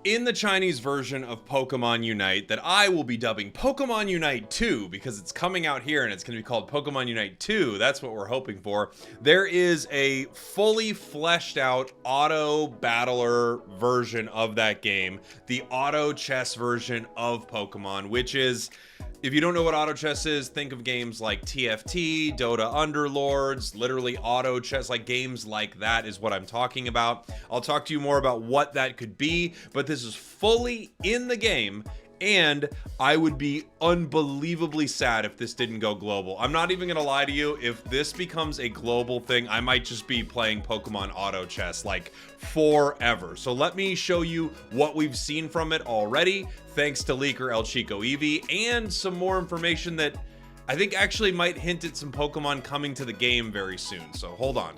In the Chinese version of Pokemon Unite that I will be dubbing Pokemon Unite 2 because it's coming out here and it's going to be called Pokemon Unite 2. That's what we're hoping for. There is a fully fleshed out auto battler version of that game, the Autochess version of Pokemon, which is, if you don't know what Autochess is, think of games like TFT, Dota Underlords, literally Autochess, like games like that is what I'm talking about. I'll talk to you more about what that could be, but this is fully in the game, and I would be unbelievably sad if this didn't go global. I'm not even gonna lie to you, if this becomes a global thing, I might just be playing Pokemon Autochess like forever. So let me show you what we've seen from it already, thanks to leaker Chico Eevee, and some more information that I think actually might hint at some Pokemon coming to the game very soon. So hold on.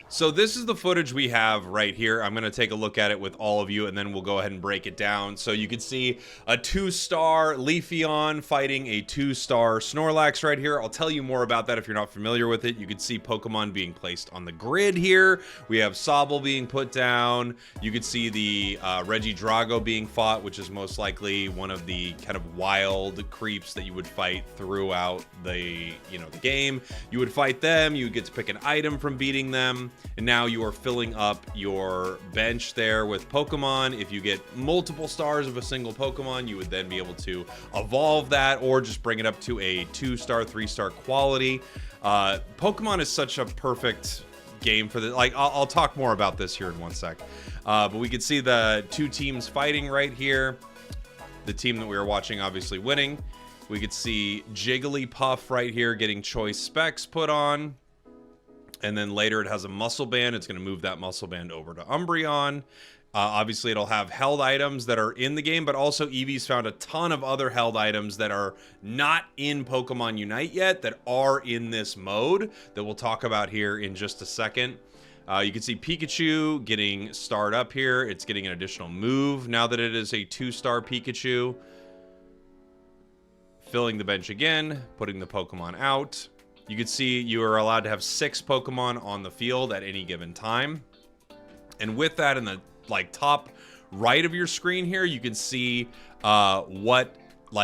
So this is the footage we have right here. I'm going to take a look at it with all of you, and then we'll go ahead and break it down. So you can see a 2-star Leafeon fighting a 2-star Snorlax right here. I'll tell you more about that if you're not familiar with it. You can see Pokemon being placed on the grid here. We have Sobble being put down. You can see the Regidrago being fought, which is most likely one of the kind of wild creeps that you would fight throughout the, the game. You would fight them. You would get to pick an item from beating them. And now you are filling up your bench there with Pokemon. If you get multiple stars of a single Pokemon, you would then be able to evolve that or just bring it up to a 2-star, 3-star quality. Pokemon is such a perfect game for the, like, I'll talk more about this here in one sec. But we can see the two teams fighting right here. The team that we are watching obviously winning. We could see Jigglypuff right here getting choice specs put on. And then later it has a muscle band. It's going to move that muscle band over to Umbreon. Obviously, it'll have held items that are in the game, but also Eevee's found a ton of other held items that are not in Pokemon Unite yet, that are in this mode that we'll talk about here in just a second. You can see Pikachu getting starred up here. It's getting an additional move now that it is a 2-star Pikachu. Filling the bench again, putting the Pokemon out. You can see you are allowed to have 6 Pokemon on the field at any given time. And with that, in the top right of your screen here, you can see what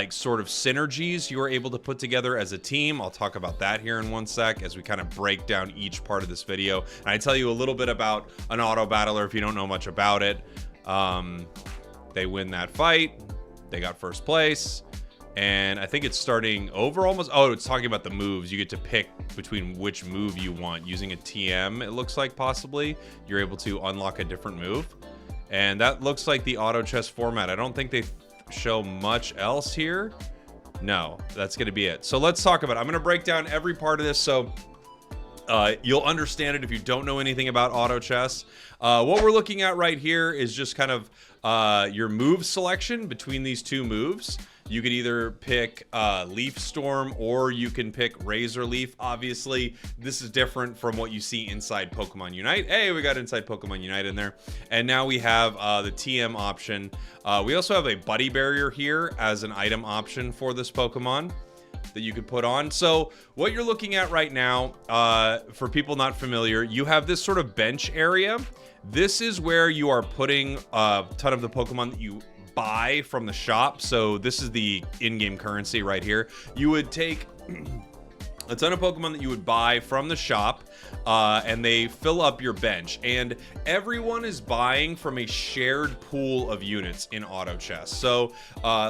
sort of synergies you are able to put together as a team. I'll talk about that here in one sec as we kind of break down each part of this video. And I tell you a little bit about an auto battler if you don't know much about it. They win that fight. They got first place. And I think it's starting over almost. Oh, it's talking about the moves. You get to pick between which move you want. Using a TM, it looks like possibly, you're able to unlock a different move. And that looks like the Autochess format. I don't think they show much else here. No, that's going to be it. So let's talk about it. I'm going to break down every part of this so you'll understand it if you don't know anything about Autochess. What we're looking at right here is just kind of your move selection between these two moves. You could either pick Leaf Storm or you can pick Razor Leaf. Obviously, this is different from what you see inside Pokemon Unite. Hey, we got inside Pokemon Unite in there. And now we have the TM option. We also have a Buddy Barrier here as an item option for this Pokemon that you could put on. So what you're looking at right now, for people not familiar, you have this sort of bench area. This is where you are putting a ton of the Pokemon that you buy from the shop. So this is the in-game currency right here. You would take a ton of Pokemon that you would buy from the shop, and they fill up your bench. And everyone is buying from a shared pool of units in Autochess. So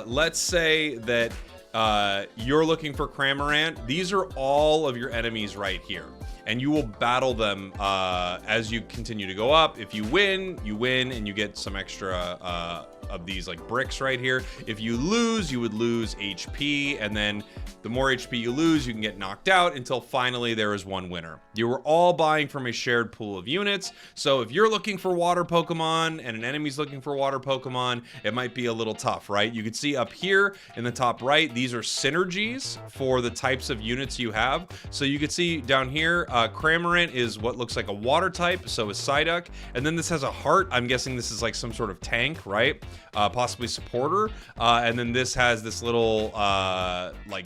let's say that you're looking for Cramorant. These are all of your enemies right here. And you will battle them as you continue to go up. If you win, and you get some extra of these bricks right here. If you lose, you would lose HP, and then the more HP you lose, you can get knocked out until finally there is one winner. You were all buying from a shared pool of units, so if you're looking for water Pokemon and an enemy's looking for water Pokemon, it might be a little tough, right? You can see up here in the top right, these are synergies for the types of units you have. So you can see down here, Cramorant is what looks like a water type, so is Psyduck, and then this has a heart. I'm guessing this is like some sort of tank, right? Possibly supporter, and then this has this little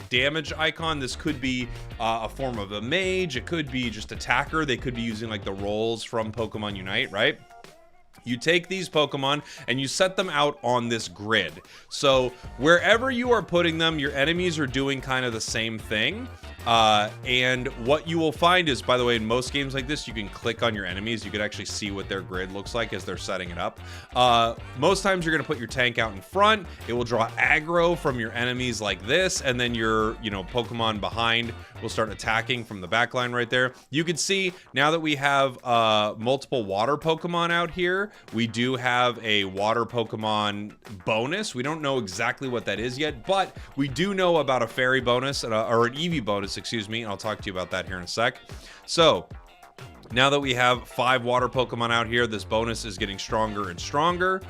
damage icon. This could be a form of a mage. It could be just attacker. They could be using the roles from Pokemon Unite, right? You take these Pokemon and you set them out on this grid. So wherever you are putting them, your enemies are doing kind of the same thing. And what you will find is, by the way, in most games like this, you can click on your enemies. You can actually see what their grid looks like as they're setting it up. Most times you're going to put your tank out in front. It will draw aggro from your enemies like this. And then your, Pokemon behind will start attacking from the back line right there. You can see now that we have multiple water Pokemon out here, we do have a water Pokemon bonus. We don't know exactly what that is yet, but we do know about a fairy bonus, or an Eevee bonus, excuse me, and I'll talk to you about that here in a sec. So now that we have 5 water Pokemon out here, this bonus is getting stronger and stronger.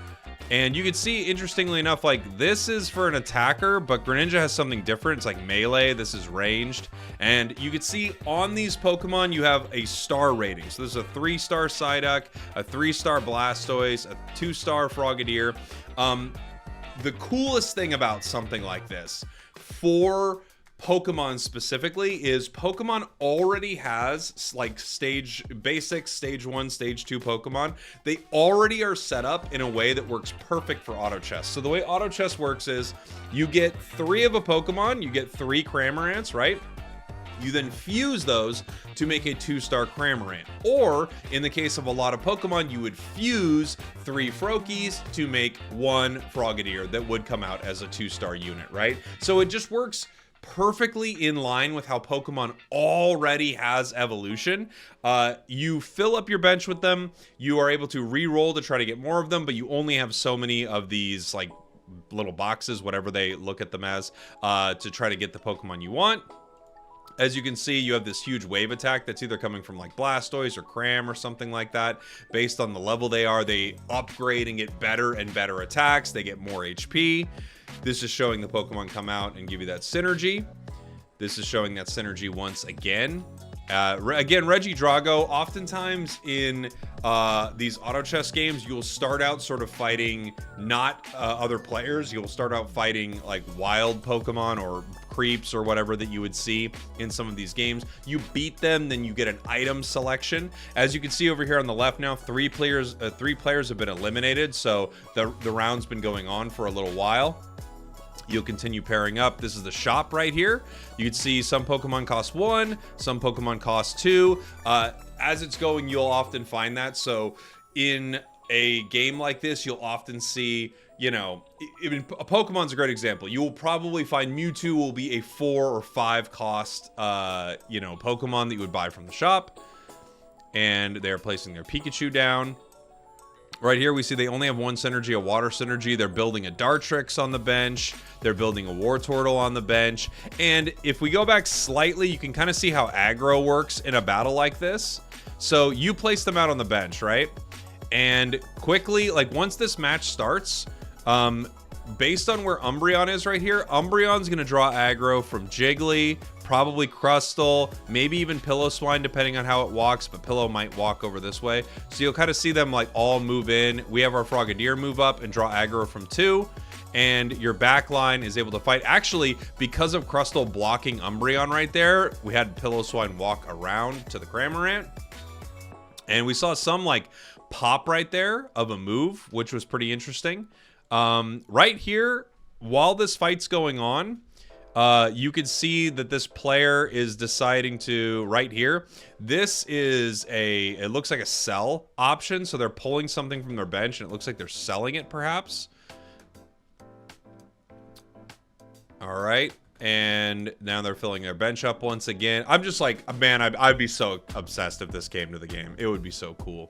And you can see, interestingly enough, like this is for an attacker, but Greninja has something different. It's like melee, this is ranged. And you can see on these Pokemon, you have a star rating. So this is a 3-star Psyduck, a 3-star Blastoise, a 2-star Frogadier. The coolest thing about something like this, for Pokemon specifically, is Pokemon already has like basic stage 1, stage 2 Pokemon. They already are set up in a way that works perfect for Autochess. So the way Autochess works is you get 3 of a Pokemon, you get 3 Cramorants, right? You then fuse those to make a 2-star Cramorant. Or, in the case of a lot of Pokemon, you would fuse 3 Froakies to make 1 Frogadier that would come out as a 2-star unit, right? So it just works perfectly in line with how Pokemon already has evolution. You fill up your bench with them. You are able to re-roll to try to get more of them, but you only have so many of these like little boxes, whatever they look at them as, to try to get the Pokemon you want. As you can see, you have this huge wave attack that's either coming from like Blastoise or Cram or something like that. Based on the level they are, they upgrade and get better and better attacks. They get more HP. This is showing the Pokemon come out and give you that synergy. This is showing that synergy once again. Again, Regidrago, oftentimes in these Autochess games, you'll start out sort of fighting not other players. You'll start out fighting like wild Pokemon or creeps or whatever that you would see in some of these games. You beat them, then you get an item selection. As you can see over here on the left now, 3 players have been eliminated, so the round's been going on for a little while. You'll continue pairing up. This is the shop right here. You can see some Pokemon cost 1, some Pokemon cost 2. As it's going, you'll often find that. So in a game like this, you'll often see, a Pokemon's a great example. You will probably find Mewtwo will be a 4 or 5 cost, Pokemon that you would buy from the shop. And they're placing their Pikachu down. Right here, we see they only have 1 synergy, a water synergy. They're building a Dartrix on the bench. They're building a Wartortle on the bench. And if we go back slightly, you can kind of see how aggro works in a battle like this. So you place them out on the bench, right? And quickly, like once this match starts, based on where Umbreon is right here, Umbreon's going to draw aggro from Jiggly, probably Crustle, maybe even Pillow-Swine, depending on how it walks, but Pillow might walk over this way. So you'll kind of see them like all move in. We have our Frogadier move up and draw aggro from 2, and your back line is able to fight. Actually, because of Crustle blocking Umbreon right there, we had Pillow-Swine walk around to the Cramorant, and we saw some like pop right there of a move, which was pretty interesting. Right here, while this fight's going on, you can see that this player is deciding to, right here, this is it looks like a sell option. So they're pulling something from their bench and it looks like they're selling it perhaps. All right. And now they're filling their bench up once again. I'm just like, man, I'd be so obsessed if this came to the game. It would be so cool.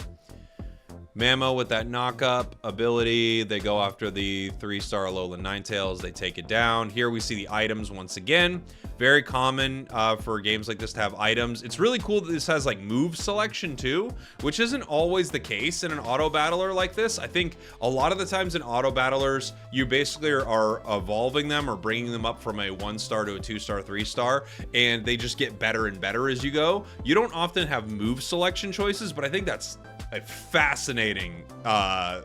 Mamo with that knock-up ability. They go after the 3-star Alolan Ninetales. They take it down. Here we see the items once again. Very common for games like this to have items. It's really cool that this has like move selection too, which isn't always the case in an auto battler like this. I think a lot of the times in auto battlers, you basically are evolving them or bringing them up from a 1-star to a 2-star, 3-star, and they just get better and better as you go. You don't often have move selection choices, but I think that's a fascinating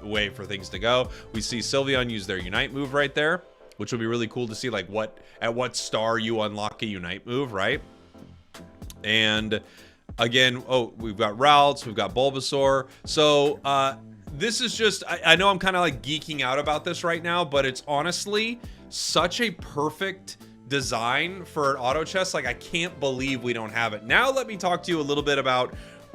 way for things to go. We see Sylveon use their Unite move right there, which will be really cool to see like at what star you unlock a Unite move, right? And again, we've got Ralts, we've got Bulbasaur. So this is just, I know I'm kind of like geeking out about this right now, but it's honestly such a perfect design for an auto chess. Like, I can't believe we don't have it. Now let me talk to you a little bit about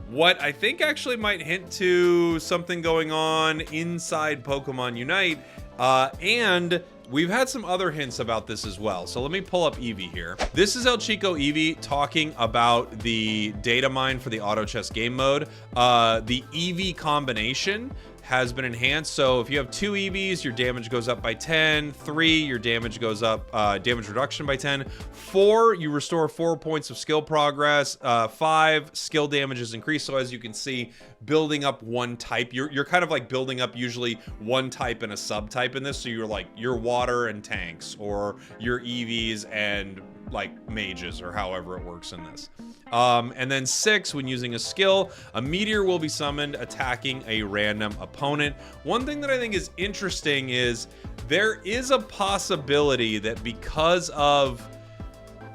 what I think actually might hint to something going on inside Pokemon Unite. And we've had some other hints about this as well. So let me pull up Eevee here. This is Chico Eevee talking about the data mine for the auto chess game mode. The Eevee combination has been enhanced. So if you have 2 Eevees, your damage goes up by 10. 3, your damage goes up, damage reduction by 10. 4, you restore 4 points of skill progress. 5, skill damage is increased. So as you can see, building up one type, you're kind of like building up usually one type and a subtype in this. So you're like your water and tanks, or your Eevees and like mages, or however it works in this. And then 6, when using a skill, a meteor will be summoned attacking a random opponent. One thing that I think is interesting is there is a possibility that because of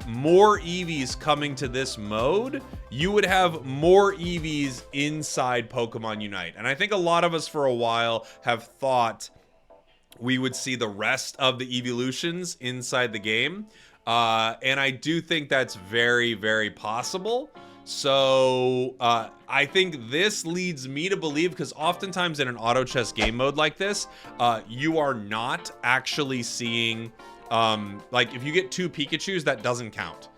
more Eevees coming to this mode, you would have more Eevees inside Pokemon Unite. And I think a lot of us for a while have thought we would see the rest of the evolutions inside the game. And I do think that's very, very possible. So I think this leads me to believe, because oftentimes in an auto chess game mode like this, you are not actually seeing, like if you get 2 Pikachus, that doesn't count.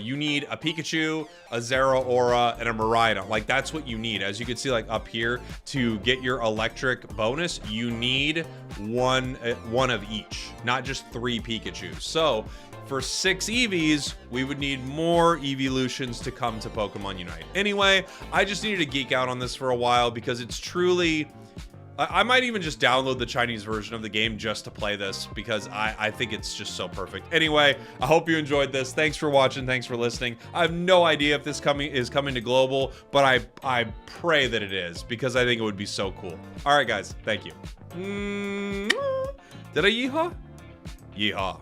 You need a Pikachu, a Zeraora, and a Miraidon. Like, that's what you need. As you can see, like up here, to get your electric bonus, you need one of each, not just 3 Pikachus. So for 6 Eevees, we would need more evolutions to come to Pokemon Unite. Anyway, I just needed to geek out on this for a while because it's truly... I might even just download the Chinese version of the game just to play this, because I think it's just so perfect. Anyway, I hope you enjoyed this. Thanks for watching. Thanks for listening. I have no idea if this is coming to global, but I pray that it is, because I think it would be so cool. All right, guys. Thank you. Did I yeehaw? Yeehaw.